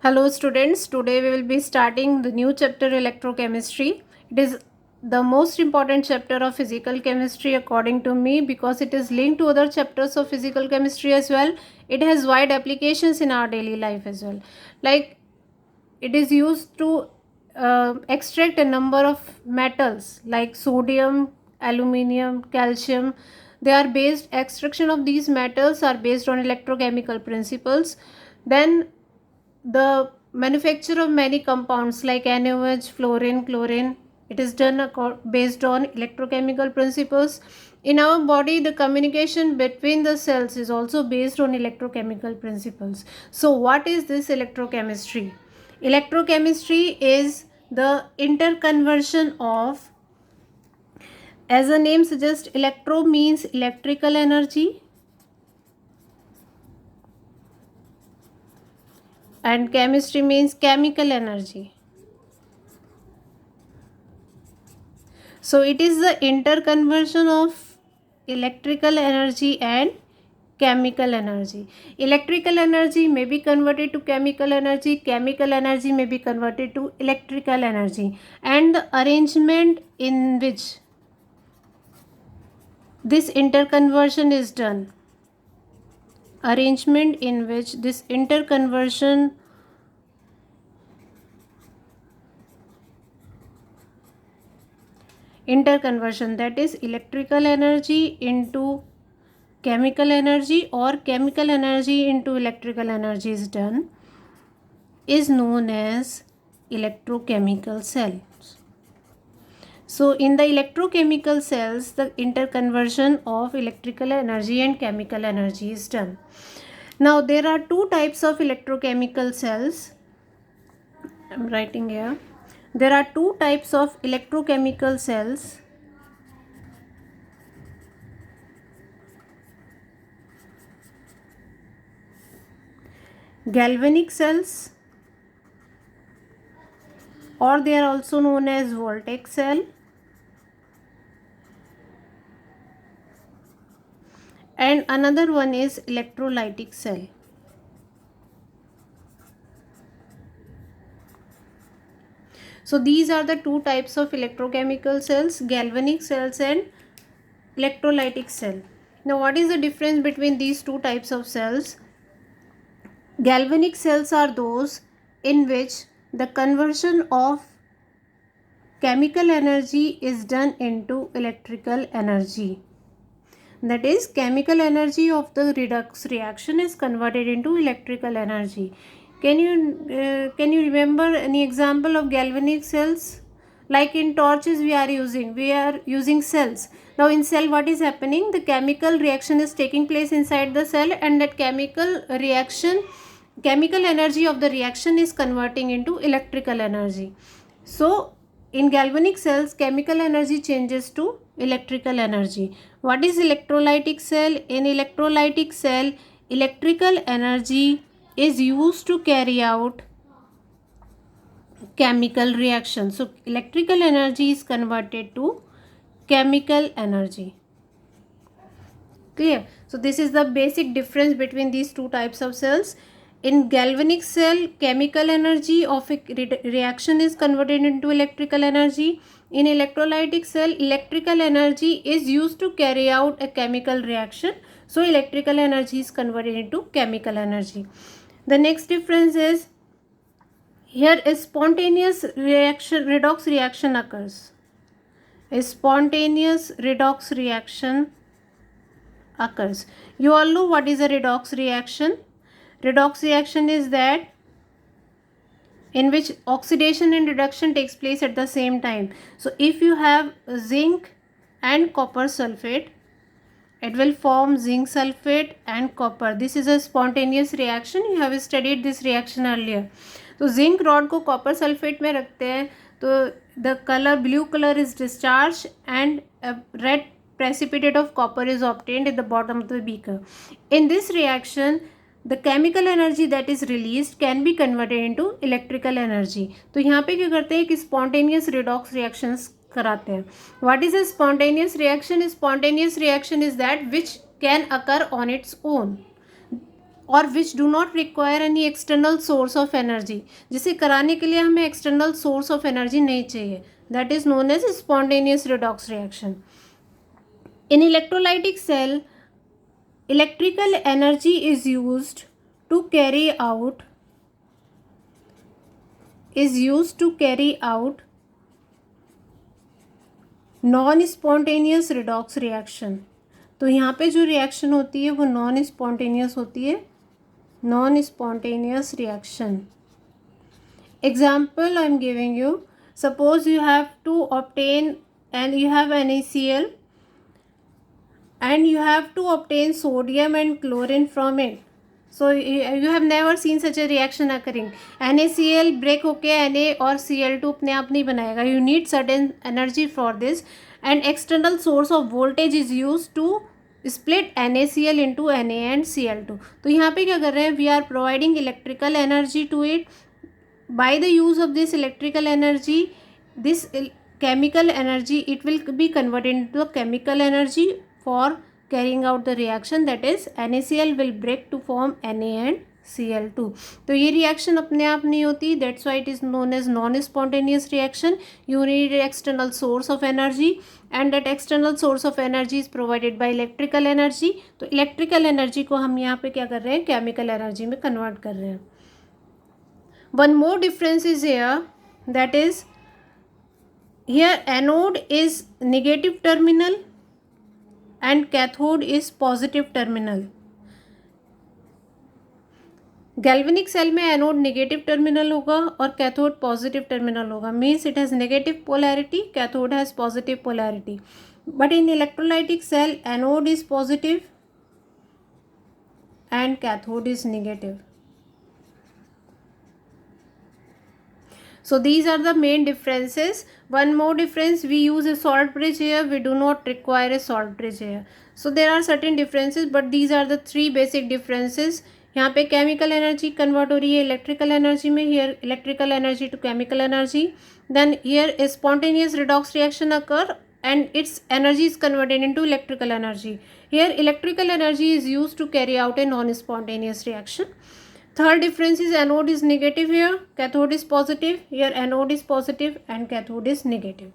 Hello students, today we will be starting the new chapter electrochemistry. It is the most important chapter of physical chemistry according to me because it is linked to other chapters of physical chemistry as well. It has wide applications in our daily life as well. Like it is used to extract a number of metals like sodium, aluminium, calcium. They are based, extraction of these metals are based on electrochemical principles. Then the manufacture of many compounds like NaOH, fluorine, chlorine, it is done based on electrochemical principles. In our body, the communication between the cells is also based on electrochemical principles. So what is this electrochemistry? Electrochemistry is the interconversion of, as the name suggests, electro means electrical energy and chemistry means chemical energy. So it is the interconversion of electrical energy and chemical energy. Electrical energy may be converted to chemical energy may be converted to electrical energy, and the arrangement in which this interconversion is done, interconversion, that is electrical energy into chemical energy or chemical energy into electrical energy is done, is known as electrochemical cells. So in the electrochemical cells, the interconversion of electrical energy and chemical energy is done. Now there are two types of electrochemical cells. I'm writing here. There are two types of electrochemical cells. Galvanic cells, or they are also known as voltaic cell, and another one is electrolytic cell. So these are the two types of electrochemical cells, galvanic cells and electrolytic cell. Now what is the difference between these two types of cells? Galvanic cells are those in which the conversion of chemical energy is done into electrical energy. That is, chemical energy of the redox reaction is converted into electrical energy. Can you remember any example of galvanic cells? Like in torches we are using cells. Now in cell what is happening? The chemical reaction is taking place inside the cell, and that chemical energy of the reaction is converting into electrical energy. So in galvanic cells, chemical energy changes to electrical energy. What is electrolytic cell? In electrolytic cell, electrical energy is used to carry out chemical reaction. So electrical energy is converted to chemical energy. Clear? So this is the basic difference between these two types of cells. In galvanic cell, chemical energy of a reaction is converted into electrical energy. In electrolytic cell, electrical energy is used to carry out a chemical reaction. So electrical energy is converted into chemical energy. The next difference is, here a spontaneous redox reaction occurs. A spontaneous redox reaction occurs. You all know what is a redox reaction. Redox reaction is that in which oxidation and reduction takes place at the same time. So if you have zinc and copper sulfate, it will form zinc sulfate and copper. This is a spontaneous reaction. You have studied this reaction earlier. तो zinc rod को copper sulphate में रखते हैं तो the colour blue colour is discharge and red precipitate of copper is obtained at the bottom of the beaker. In this reaction, the chemical energy that is released can be converted into electrical energy. तो यहाँ पे क्या करते हैं कि spontaneous redox reactions कराते हैं. What is a spontaneous reaction? A spontaneous reaction is that which can occur on its own. और which do not require any external source of energy, जिसे कराने के लिए हमें एक्सटर्नल सोर्स ऑफ एनर्जी नहीं चाहिए, that is known as spontaneous redox reaction. In electrolytic cell, electrical energy is used to carry out non spontaneous redox reaction. तो यहाँ पे जो रिएक्शन होती है वो नॉन स्पॉन्टेनियस होती है, non spontaneous reaction. Example I am giving you. Suppose you have to obtain and you have NaCl and you have to obtain sodium and chlorine from it. So you have never seen such a reaction occurring. NaCl break होके Na और Cl2 अपने आप नहीं बनाएगा. You need certain energy for this and external source of voltage is used to split NaCl into Na and Cl2. तो यहाँ पे क्या कर रहे हैं? We are providing electrical energy to it. By the use of this electrical energy, this chemical energy, it will be converted into a chemical energy for carrying out the reaction, that is NaCl will break to form Na and Cl2. तो ये reaction अपने आप नहीं होती, that's why it is known as non-spontaneous reaction. You need an external source of energy and that external source of energy is provided by electrical energy. तो electrical energy को हम यहाँ पे क्या कर रहे हैं? chemical energy में convert कर रहे हैं. One more difference is here, that is here anode is negative terminal and cathode is positive terminal. Galvanic cell में एनोड नेगेटिव टर्मिनल होगा और कैथोड पॉजिटिव टर्मिनल होगा. Means it has negative polarity, cathode has positive polarity. But in electrolytic cell anode is positive and cathode is negative. So these are the main differences. One more difference, we use a salt bridge here, we do not require a salt bridge here. So there are certain differences but these are the three basic differences. यहाँ पे chemical energy convert हो रही है electrical energy में, here electrical energy to chemical energy. Then here a spontaneous redox reaction occur and its energy is converted into electrical energy. Here electrical energy is used to carry out a non-spontaneous reaction. Third difference is anode is negative here, cathode is positive. Here anode is positive and cathode is negative.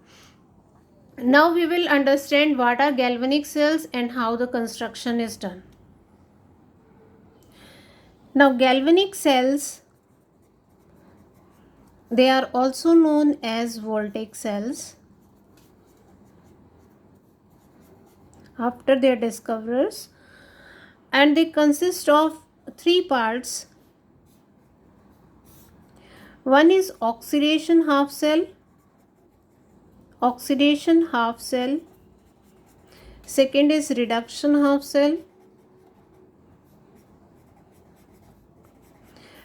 Now we will understand what are galvanic cells and how the construction is done. Now galvanic cells, they are also known as voltaic cells. After their discoverers, and they consist of three parts. One is oxidation half cell, second is reduction half cell,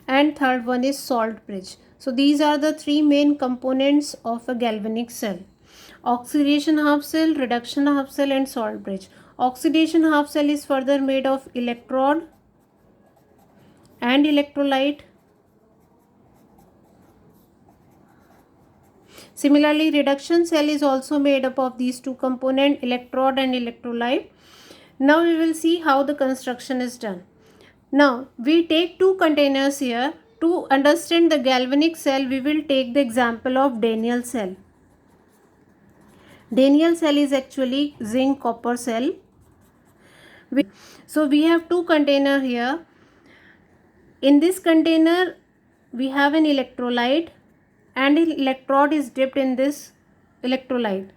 and third one is salt bridge. So these are the three main components of a galvanic cell: oxidation half cell, reduction half cell, and salt bridge. Oxidation half cell is further made of electrode and electrolyte. Similarly, reduction cell is also made up of these two components, electrode and electrolyte. Now we will see how the construction is done. Now we take two containers here. To understand the galvanic cell, we will take the example of Daniell cell. Daniell cell is actually zinc copper cell. So we have two containers here. In this container we have an electrolyte and an electrode is dipped in this electrolyte.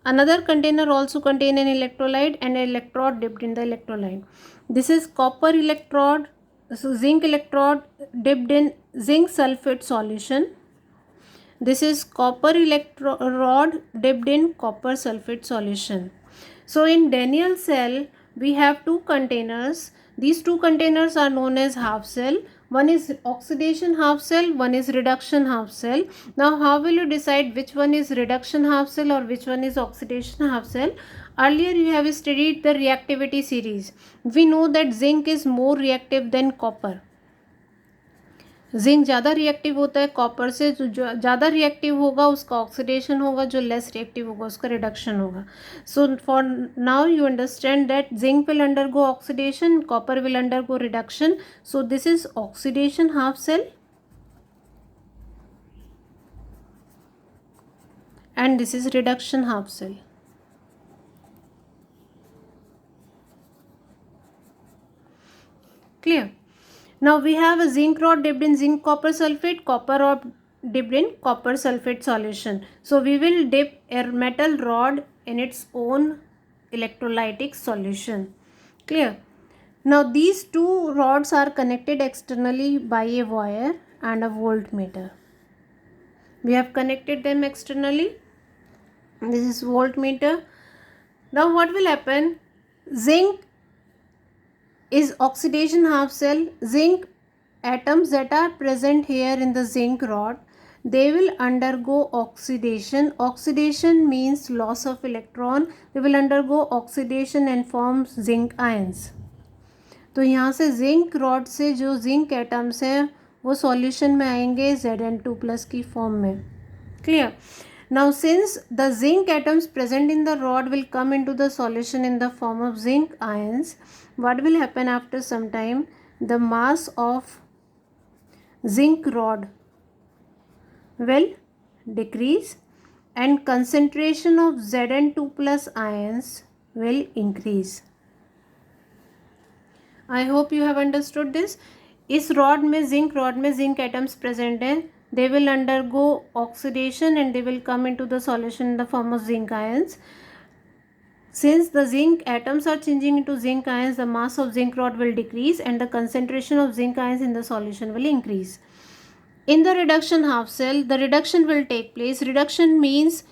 Another container also contain an electrolyte and an electrode dipped in the electrolyte. This is copper electrode, so zinc electrode dipped in zinc sulfate solution. This is copper electrode dipped in copper sulfate solution. So in Daniell cell we have two containers. These two containers are known as half cell. One is oxidation half cell, one is reduction half cell. Now how will you decide which one is reduction half cell or which one is oxidation half cell? Earlier you have studied the reactivity series. We know that zinc is more reactive than copper. Zinc ज़्यादा reactive होता है copper से, जो ज़्यादा reactive होगा उसका oxidation होगा, जो लेस रिएक्टिव होगा उसका रिडक्शन होगा. So for now you understand that zinc will undergo oxidation, copper will undergo reduction. So this is oxidation half cell and this is reduction half cell. Clear? Now we have a zinc rod dipped in zinc copper sulfate, copper rod dipped in copper sulfate solution. So we will dip a metal rod in its own electrolytic solution. Clear? Now these two rods are connected externally by a wire and a voltmeter. We have connected them externally. This is voltmeter. Now what will happen? Zinc is oxidation half cell. Zinc atoms that are present here in the zinc rod, they will undergo oxidation. Oxidation means loss of electron. They will undergo oxidation and form zinc ions. तो यहाँ से zinc rod से जो zinc atoms हैं वो solution में आएंगे Zn2+ की फॉर्म में. Clear? Now since the zinc atoms present in the rod will come into the solution in the form of zinc ions, what will happen after some time? The mass of zinc rod will decrease and concentration of Zn2+ ions will increase. I hope you have understood this. इस rod में zinc atoms present हैं. They will undergo oxidation and they will come into the solution in the form of zinc ions. Since the zinc atoms are changing into zinc ions, the mass of zinc rod will decrease and the concentration of zinc ions in the solution will increase. In the reduction half cell, the reduction will take place. Reduction means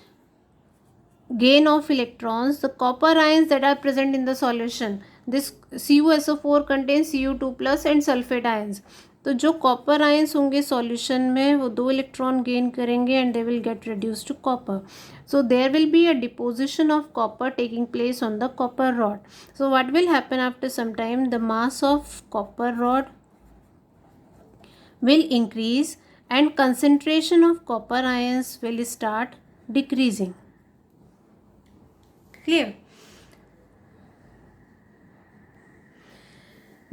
gain of electrons. The copper ions that are present in the solution, this CuSO4 contains Cu2+ and sulfate ions. तो जो copper ions होंगे solution में वो 2 electron gain करेंगे and they will get reduce to copper. So there will be a deposition of copper taking place on the copper rod. So what will happen after some time? The mass of copper rod will increase and concentration of copper ions will start decreasing. Clear?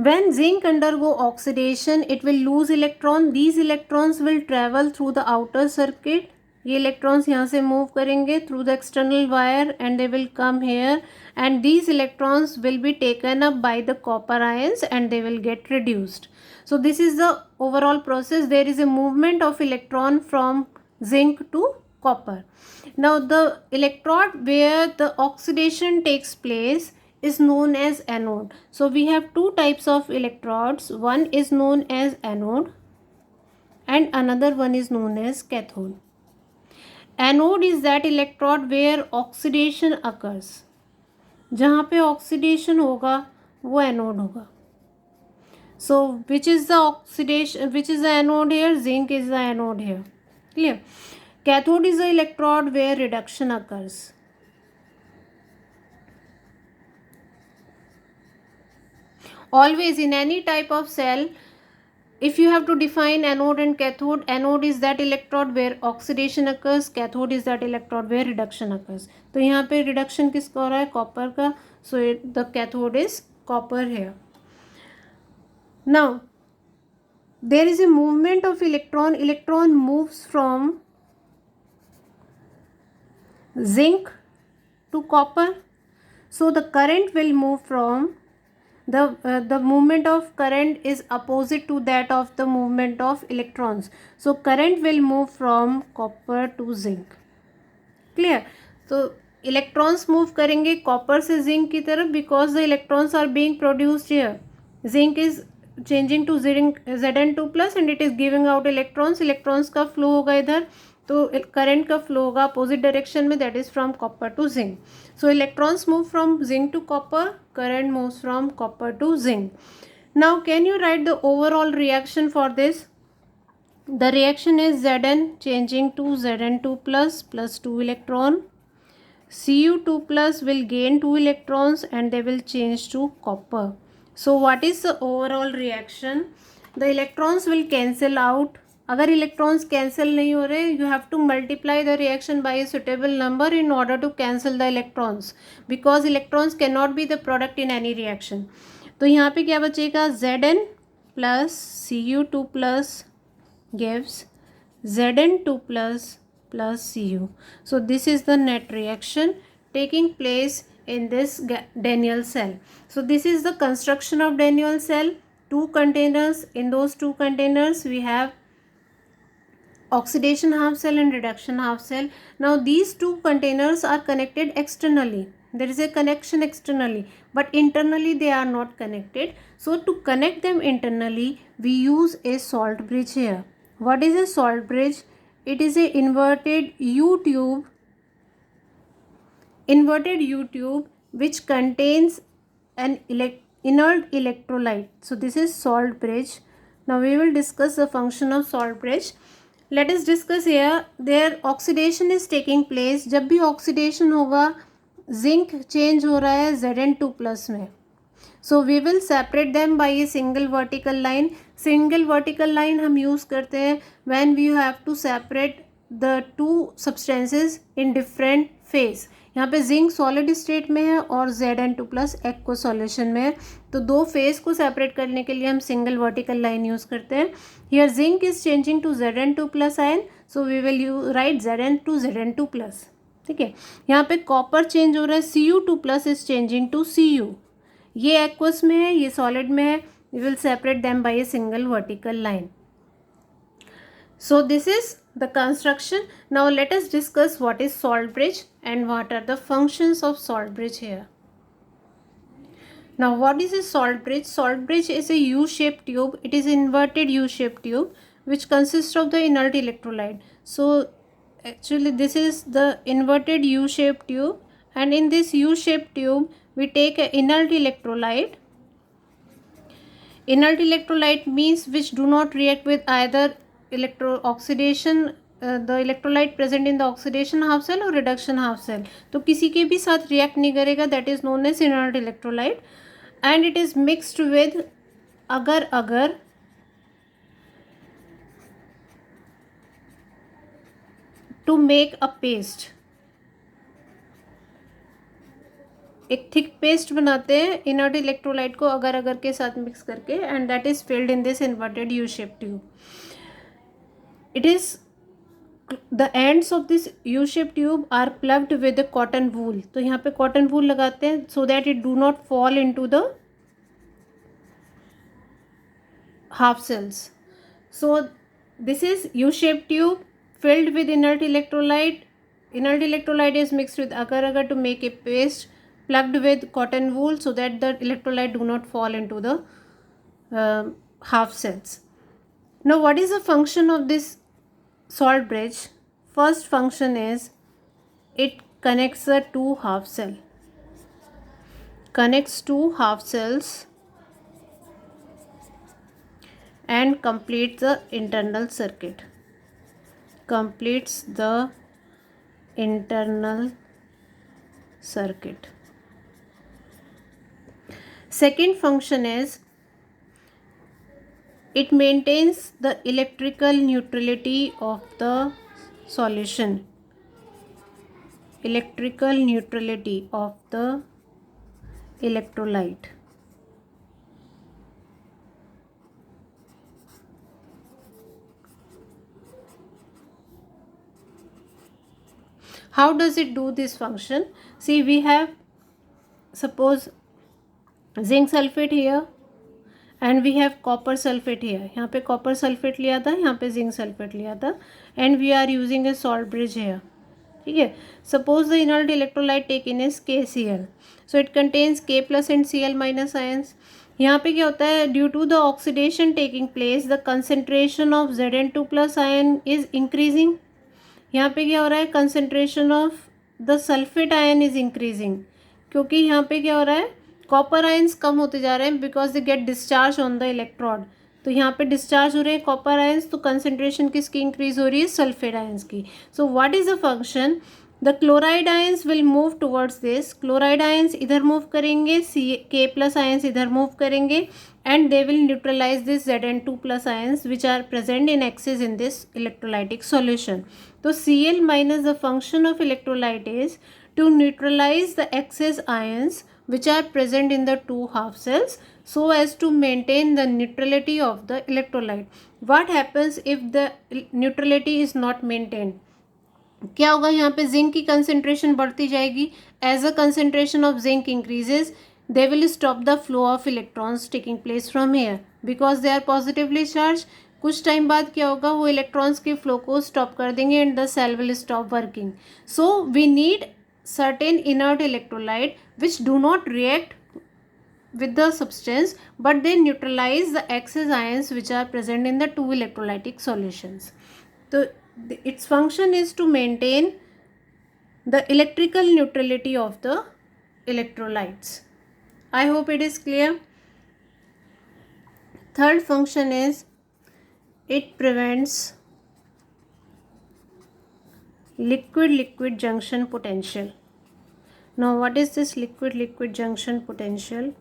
When zinc undergo oxidation, it will lose electron. These electrons will travel through the outer circuit. ये electrons यहाँ से move करेंगे through the external wire and they will come here, and these electrons will be taken up by the copper ions and they will get reduced. So this is the overall process. There is a movement of electron from zinc to copper. Now the electrode where the oxidation takes place is known as anode. So we have two types of electrodes. One is known as anode and another one is known as cathode. Anode is that electrode where oxidation occurs. जहाँ पे oxidation होगा वो anode होगा. So which is the oxidation, which is the anode here? Zinc is the anode here. Clear? Cathode is the electrode where reduction occurs. Always in any type of cell, if you have to define anode and cathode, anode is that electrode where oxidation occurs, cathode is that electrode where reduction occurs. तो यहाँ पे reduction किसका हो रहा है? Copper का. So the cathode is copper here. Now there is a movement of electron. Electron moves from zinc to copper. So the current will move from the movement of current is opposite to that of the movement of electrons. So current will move from copper to zinc. Clear? So electrons move करेंगे copper से zinc की तरफ because the electrons are being produced here. Zinc is changing to Zn2+ and it is giving out electrons. Electrons का flow होगा इधर, तो current का flow होगा opposite direction में, that is from copper to zinc. So electrons move from zinc to copper, current moves from copper to zinc. Now can you write the overall reaction for this? The reaction is Zn changing to Zn2+ plus 2 electron. Cu2+ will gain 2 electrons and they will change to copper. So what is the overall reaction? The electrons will cancel out. अगर electrons cancel नहीं हो रहे, you have to multiply the reaction by a suitable number in order to cancel the electrons, because electrons can not be the product in any reaction. तो यहाँ पे क्या बचेगा, Zn plus Cu2 plus gives Zn2 plus Cu. So this is the net reaction taking place in this Daniell cell. So this is the construction of Daniell cell. Two containers. In those two containers we have oxidation half cell and reduction half cell. Now these two containers are connected externally. There is a connection externally, but internally they are not connected. So to connect them internally, we use a salt bridge here. What is a salt bridge? It is a inverted U-tube which contains an inert electrolyte. So this is salt bridge. Now we will discuss the function of salt bridge. Let us discuss here. Their oxidation is taking place. जब भी oxidation होगा, zinc change हो रहा है Zn2 plus में. So we will separate them by a single vertical line. Single vertical line हम use करते हैं when we have to separate the two substances in different phase. यहाँ पे जिंक सॉलिड स्टेट में है और Zn2 प्लस एक्व सॉल्यूशन में है, तो दो फेज को सेपरेट करने के लिए हम सिंगल वर्टिकल लाइन यूज़ करते हैं. Here zinc is changing to Zn2 plus ion, so we will write Zn2 plus. ठीक है, यहाँ पे कॉपर चेंज हो रहा है, Cu2 plus is changing to Cu. ये एक्वस में है, ये सॉलिड में है. We will separate them by a single vertical line. So this is the construction. Now let us discuss what is salt bridge and what are the functions of salt bridge here. Now what is a salt bridge? Salt bridge is a U-shaped tube. It is inverted U-shaped tube which consists of the inert electrolyte. So actually this is the inverted U-shaped tube, and in this U-shaped tube we take an inert electrolyte. Inert electrolyte means which do not react with either oxidation, the electrolyte present in the oxidation half cell or reduction half cell. तो किसी के भी साथ react नहीं करेगा, that is known as inert electrolyte, and it is mixed with agar-agar to make a paste. एक thick paste बनाते हैं इनर्ट इलेक्ट्रोलाइट को अगर अगर के साथ मिक्स करके, and that is filled in this inverted U shape tube. It is the ends of this U-shaped tube are plugged with a cotton wool. तो यहाँ पे cotton wool लगाते हैं so that it do not fall into the half cells. So this is U-shaped tube filled with inert electrolyte. Inert electrolyte is mixed with agar-agar to make a paste, plugged with cotton wool so that the electrolyte do not fall into the half cells. Now what is the function of this salt bridge? First function is it connects the two half cell. Connects two half cells and completes the internal circuit. Completes the internal circuit. Second function is it maintains the electrical neutrality of the solution. Electrical neutrality of the electrolyte. How does it do this function? See, we have suppose zinc sulfate here and we have copper sulfate here. यहाँ पे copper sulfate लिया था, यहाँ पे zinc sulfate लिया था, and we are using a salt bridge here. ठीक है, suppose the inert electrolyte taken is KCl, so it contains K plus and Cl minus ions. यहाँ पे क्या होता है, due to the oxidation taking place, the concentration of Zn2 plus ion is increasing. यहाँ पे क्या हो रहा है, concentration of the sulfate ion is increasing, क्योंकि यहाँ पे क्या हो रहा है, कॉपर आयंस कम होते जा रहे हैं because they get discharge on the electrode. तो यहाँ पे डिस्चार्ज हो रहे हैं कॉपर आयंस, तो कंसंट्रेशन किसकी इंक्रीज हो रही है, सल्फेट आयंस की. So what is the function, the chloride ions will move towards this, chloride ions इधर मूव करेंगे, K+ आयंस इधर मूव करेंगे, and they will neutralise this Zn2+ ions which are present in excess in this electrolytic solution. तो Cl- the function of electrolyte is to neutralize the excess ions which are present in the two half cells so as to maintain the neutrality of the electrolyte. What happens if the neutrality is not maintained? क्या होगा, यहाँ पे zinc की concentration बढ़ती जाएगी. As a concentration of zinc increases, they will stop the flow of electrons taking place from here because they are positively charge. कुछ time बाद क्या होगा, वो इलेक्ट्रॉन्स के फ्लो को स्टॉप कर देंगे and the cell will stop working. So we need certain inert electrolyte which do not react with the substance but they neutralize the excess ions which are present in the two electrolytic solutions. So its function is to maintain the electrical neutrality of the electrolytes. I hope it is clear. Third function is it prevents liquid-liquid junction potential. Now what is this liquid-liquid junction potential?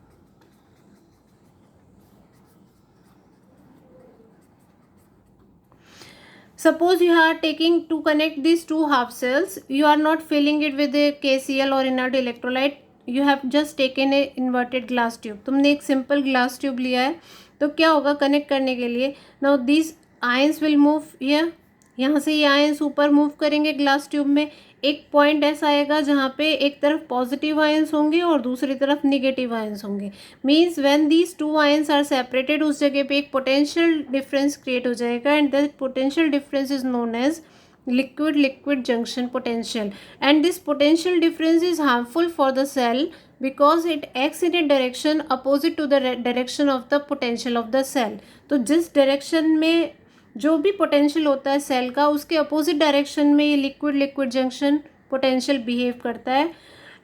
Suppose you are taking to connect these two half cells, you are not filling it with a KCl or inert electrolyte, you have just taken a inverted glass tube. तुमने एक simple glass tube लिया है, तो क्या होगा connect करने के लिए. Now these ions will move here, यहाँ से ये आयंस ऊपर मूव करेंगे ग्लास ट्यूब में. एक पॉइंट ऐसा आएगा जहाँ पे एक तरफ पॉजिटिव आयंस होंगे और दूसरी तरफ निगेटिव आयंस होंगे. Means when these two ions are separated, उस जगह पे एक पोटेंशियल डिफरेंस क्रिएट हो जाएगा and that potential difference is known as liquid-liquid junction potential. And this potential difference is harmful for the cell because it acts in a direction opposite to the direction of the potential of the cell. तो जिस direction में जो भी potential होता है cell का, उसके opposite direction में ये liquid liquid junction potential behave करता है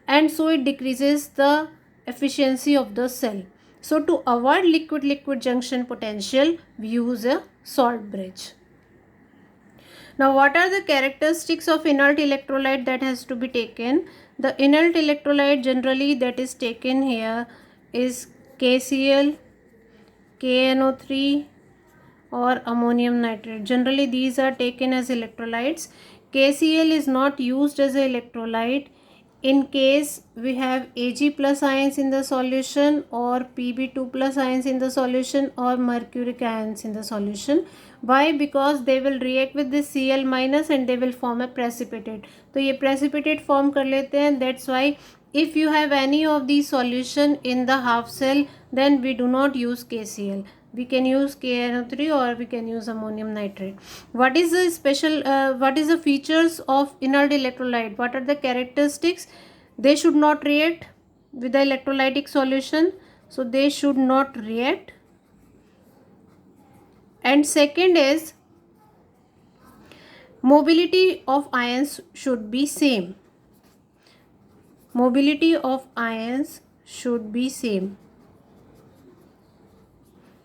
and so it decreases the efficiency of the cell. So to avoid liquid liquid junction potential we use a salt bridge. Now what are the characteristics of inert electrolyte that has to be taken? The inert electrolyte generally that is taken here is KCl, KNO3 or ammonium nitrate. Generally these are taken as electrolytes. KCl is not used as an electrolyte in case we have Ag+ ions in the solution or Pb2+ ions in the solution or mercuric ions in the solution. Why? Because they will react with this Cl- and they will form a precipitate. तो ये precipitate form कर लेते हैं. That's why if you have any of these solution in the half cell, then we do not use KCl. We can use KNO3 or we can use ammonium nitrate. What is the special, what is the features of inert electrolyte? What are the characteristics? They should not react with the electrolytic solution. So they should not react. And second is mobility of ions should be same. Mobility of ions should be same.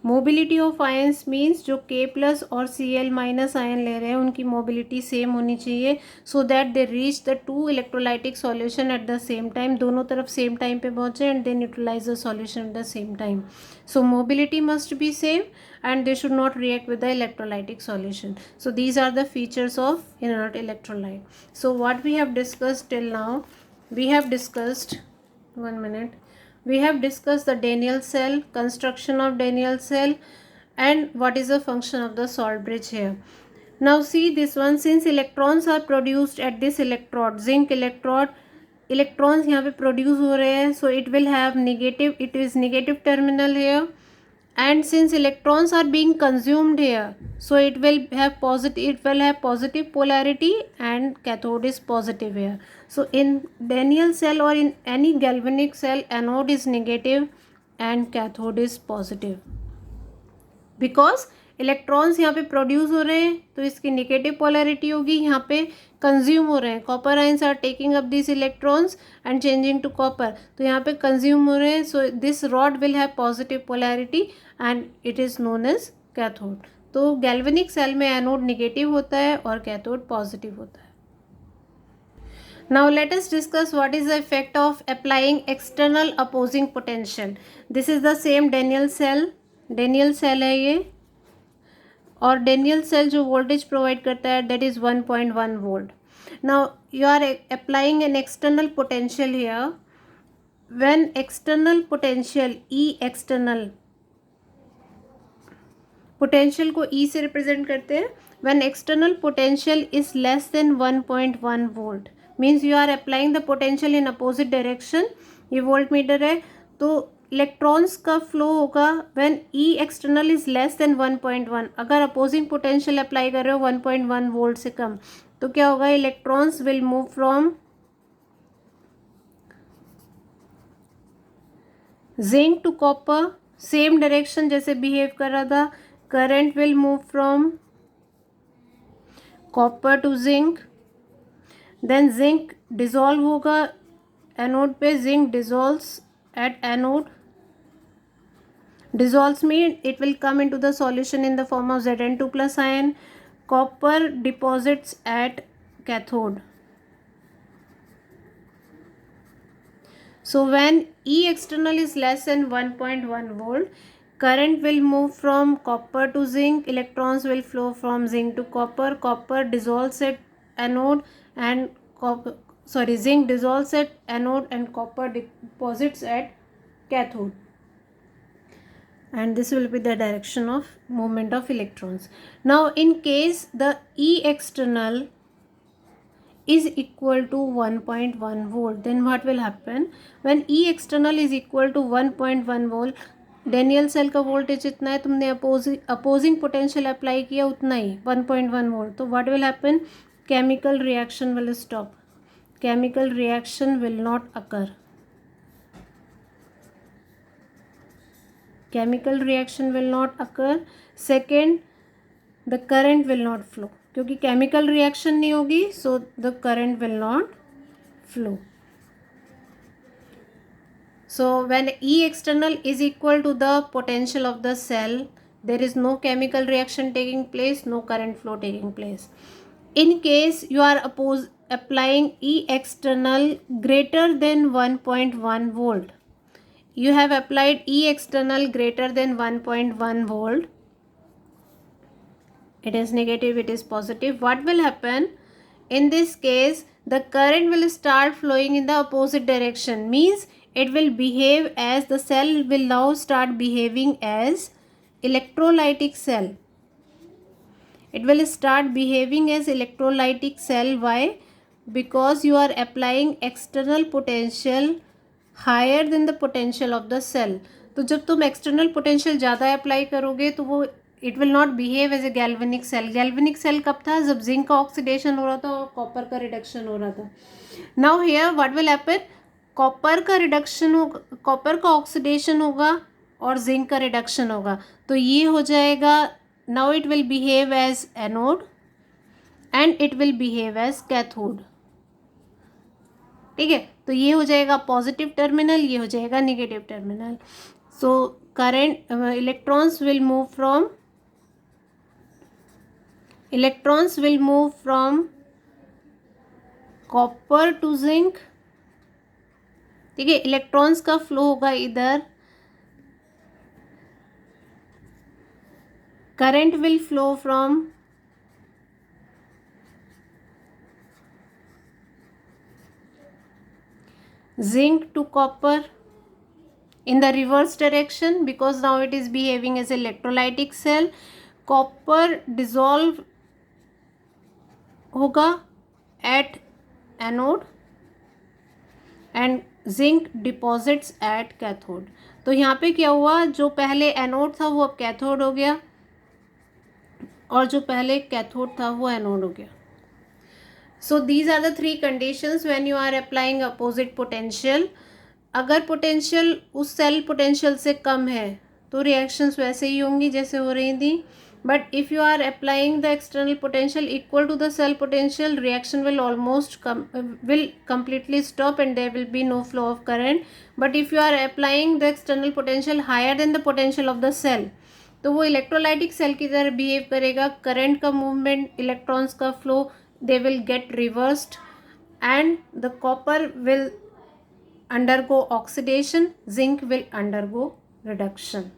Mobility of ions means जो K+ और Cl- आयन ले रहे हैं उनकी mobility same होनी चाहिए so that they reach the two electrolytic solution at the same time. दोनों तरफ सेम टाइम पे पहुँचे and they neutralise the solution at the same time. So mobility must be same and they should not react with the electrolytic solution. So these are the features of inert electrolyte. So what we have discussed till now, we have discussed, one minute, we have discussed the Daniell cell, construction of Daniell cell, and what is the function of the salt bridge here. Now see this one, since electrons are produced at this electrode, zinc electrode, electrons यहाँ पे produce हो रहे हैं, so it will have negative, it is negative terminal here. And since electrons are being consumed here, so it will have positive polarity and cathode is positive here. So in Daniell cell or in any galvanic cell, anode is negative and cathode is positive because electrons यहाँ पे produce हो रहे हैं तो इसकी negative polarity होगी, यहाँ पे कंज्यूम हो रहे हैं, copper ions are taking up this electrons and changing to copper, तो यहाँ पे कंज्यूम हो रहे हैं. So this rod will have positive polarity and it is known as cathode. तो गैल्वेनिक सेल में एनोड नेगेटिव होता है और कैथोड पॉजिटिव होता है. Now let us discuss what is the effect of applying external opposing potential. This is the same Daniell cell है ये, और Daniell cell जो voltage provide करता है that is 1.1 volt. Now you are applying an external potential here. When external potential E external potential को E से represent करते हैं. When external potential is less than 1.1 volt means you are applying the potential in opposite direction. ये voltmeter है, तो electrons का flow होगा when E external is less than 1.1. अगर अपोजिंग पोटेंशियल अप्लाई कर रहे हो 1.1 वोल्ट से कम, तो क्या होगा, electrons will move from zinc to copper. Same direction जैसे बिहेव कर रहा था. Current will move from copper to zinc. Then zinc dissolve होगा एनोड पे. Zinc dissolves at anode. Dissolves mean it will come into the solution in the form of Zn2 plus ion. Copper deposits at cathode. So when E external is less than 1.1 volt, current will move from copper to zinc. Electrons will flow from zinc to copper. Copper dissolves at anode and zinc dissolves at anode and copper deposits at cathode. And this will be the direction of movement of electrons. Now in case the E external is equal to 1.1 volt, then what will happen? When E external is equal to 1.1 volt, Daniell cell का voltage इतना है, तुमने opposing potential apply किया उतना ही 1.1 volt. तो what will happen? Chemical reaction will stop. Chemical reaction will not occur. Chemical reaction will not occur. Second, the current will not flow. क्योंकि chemical reaction नहीं होगी, so the current will not flow. So when E external is equal to the potential of the cell, there is no chemical reaction taking place, no current flow taking place. In case you are applying E external greater than 1.1 volt, you have applied E external greater than 1.1 volt. It is negative, it is positive. What will happen? In this case, the current will start flowing in the opposite direction. Means it will behave as, the cell will now start behaving as electrolytic cell. It will start behaving as electrolytic cell. Why? Because you are applying external potential higher than the potential of the cell. तो जब तुम external potential ज़्यादा apply करोगे तो वो it will not behave as a galvanic cell. Galvanic cell कब था? जब जिंक का ऑक्सीडेशन हो रहा था और कॉपर का रिडक्शन हो रहा था. Now here what will happen? Copper का रिडक्शन होगा, कॉपर का ऑक्सीडेशन होगा और जिंक का रिडक्शन होगा. तो ये हो जाएगा, now it will behave as anode and it will behave as cathode. ठीक है, तो ये हो जाएगा पॉजिटिव टर्मिनल, ये हो जाएगा negative terminal. So current electrons will move from copper to zinc. ठीक है, इलेक्ट्रॉन्स का फ्लो होगा इधर. Current will flow from zinc to copper in the reverse direction, because now it is behaving as electrolytic cell. Copper dissolve होगा at anode and zinc deposits at cathode. तो यहाँ पे क्या हुआ, जो पहले एनोड था वो अब कैथोड हो गया और जो पहले कैथोड था वो एनोड हो गया. So these are the three conditions when you are applying opposite potential. अगर पोटेंशियल उस सेल पोटेंशियल से कम है तो रिएक्शंस वैसे ही होंगी जैसे हो रही थी. But if you are applying the external potential equal to the cell potential, reaction will completely stop and there will be no flow of current. But if you are applying the external potential higher than the potential of the cell, तो वो electrolytic cell की तरह behave करेगा. Current का movement, electrons का flow, they will get reversed and the copper will undergo oxidation, zinc will undergo reduction.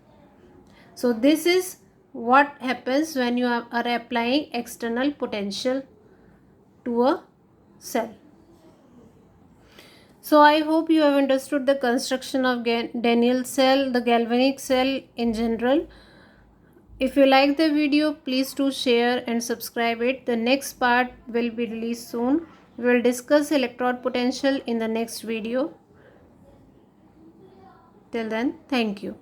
So this is what happens when you are applying external potential to a cell. So I hope you have understood the construction of Daniell cell, the galvanic cell in general. If you like the video, please do share and subscribe it. The next part will be released soon. We will discuss electrode potential in the next video. Till then, thank you.